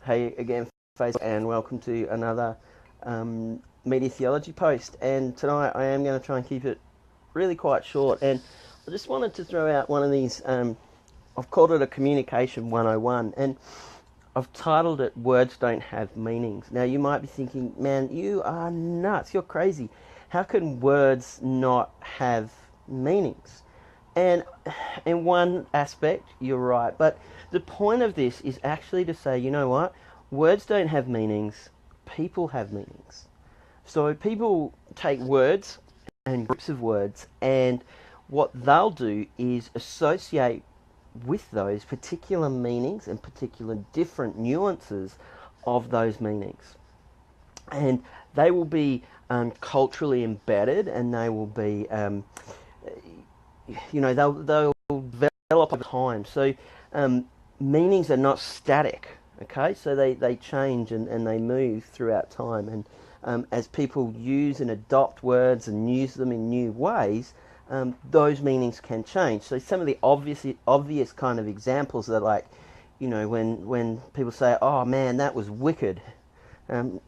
Hey again, Facebook, and welcome to another Media Theology post. And tonight I am going to try and keep it really quite short. And I just wanted to throw out one of these. I've called it a Communication 101, and I've titled it "Words Don't Have Meanings." Now you might be thinking, "Man, you are nuts! You're crazy! How can words not have meanings?" And in one aspect, you're right. But the point of this is actually to say, you know what? Words don't have meanings. People have meanings. So people take words and groups of words, and what they'll do is associate with those particular meanings and particular different nuances of those meanings. And they will be culturally embedded, and they will be they'll develop over time. So meanings are not static, okay? So they change and they move throughout time. And as people use and adopt words and use them in new ways, those meanings can change. So some of the obvious kind of examples are like, when people say, "Oh man, that was wicked."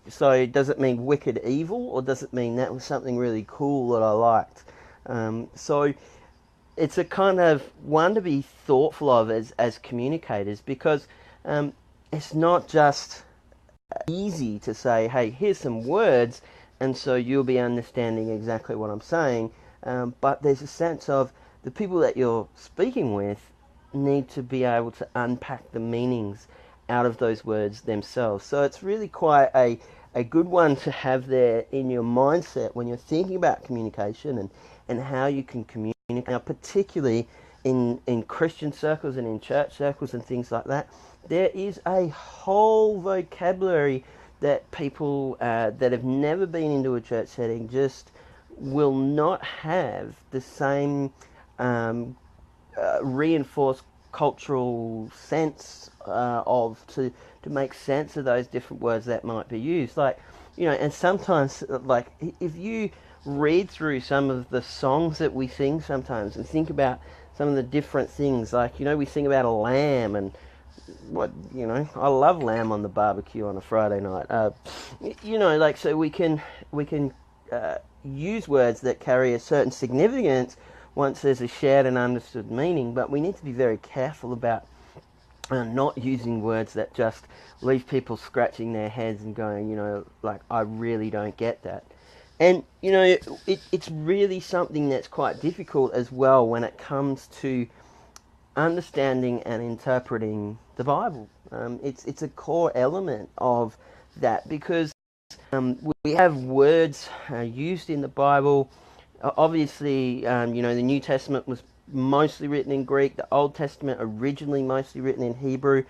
So does it mean wicked evil, or does it mean that was something really cool that I liked? So it's a kind of one to be thoughtful of as communicators, because it's not just easy to say, "Hey, here's some words," and so you'll be understanding exactly what I'm saying. But there's a sense of the people that you're speaking with need to be able to unpack the meanings out of those words themselves. So it's really quite a good one to have there in your mindset when you're thinking about communication and how you can communicate. Now, particularly in Christian circles and in church circles and things like that, there is a whole vocabulary that people that have never been into a church setting just will not have the same reinforced cultural sense to make sense of those different words that might be used. Like, and sometimes, like, if you read through some of the songs that we sing sometimes and think about some of the different things, like, we sing about a lamb, and I love lamb on the barbecue on a Friday night. So we can use words that carry a certain significance once there's a shared and understood meaning, but we need to be very careful about not using words that just leave people scratching their heads and going, I really don't get that. And, it's really something that's quite difficult as well when it comes to understanding and interpreting the Bible. It's a core element of that, because we have words used in the Bible. Obviously, the New Testament was mostly written in Greek. The Old Testament originally mostly written in Hebrew,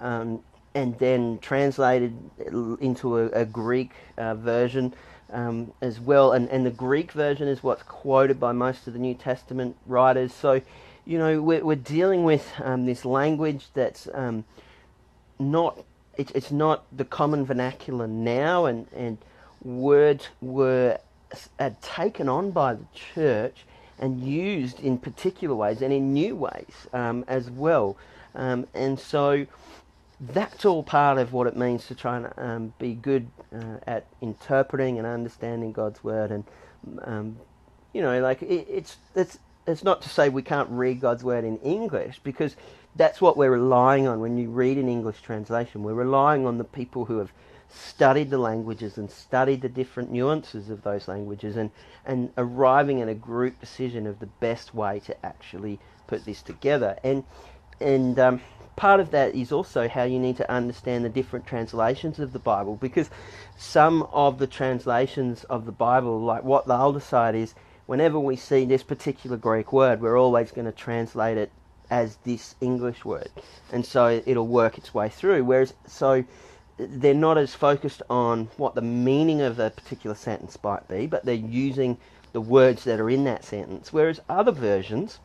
and then translated into a Greek version as well. And the Greek version is what's quoted by most of the New Testament writers. So, we're dealing with this language that's not... It's not the common vernacular now, and words were taken on by the church and used in particular ways and in new ways as well. And so that's all part of what it means to try and be good at interpreting and understanding God's word. And it's not to say we can't read God's word in English, because that's what we're relying on when you read an English translation. We're relying on the people who have studied the languages and studied the different nuances of those languages, and arriving at a group decision of the best way to actually put this together. And part of that is also how you need to understand the different translations of the Bible, because some of the translations of the Bible, like what they'll decide is, whenever we see this particular Greek word, we're always going to translate it as this English word, and so it'll work its way through. Whereas, so they're not as focused on what the meaning of a particular sentence might be, but they're using the words that are in that sentence. Whereas other versions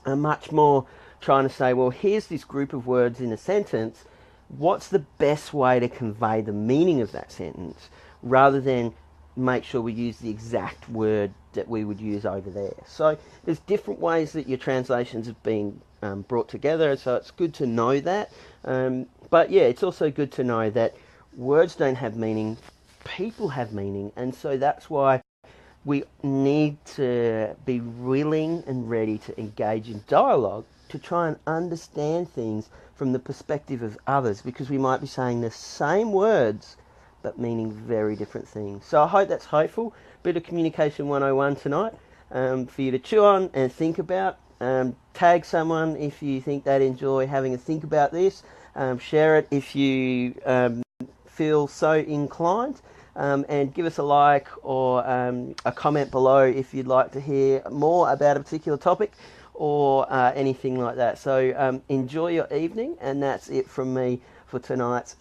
are much more trying to say, well, here's this group of words in a sentence, what's the best way to convey the meaning of that sentence, rather than make sure we use the exact word that we would use over there. So there's different ways that your translations have been brought together, so it's good to know that. But yeah, it's also good to know that words don't have meaning, people have meaning, and so that's why we need to be willing and ready to engage in dialogue to try and understand things from the perspective of others, because we might be saying the same words but meaning very different things. So I hope that's hopeful. Bit of Communication 101 tonight for you to chew on and think about. Tag someone if you think they'd enjoy having a think about this. Share it if you feel so inclined. And give us a like or a comment below if you'd like to hear more about a particular topic or anything like that. So enjoy your evening, and that's it from me for tonight.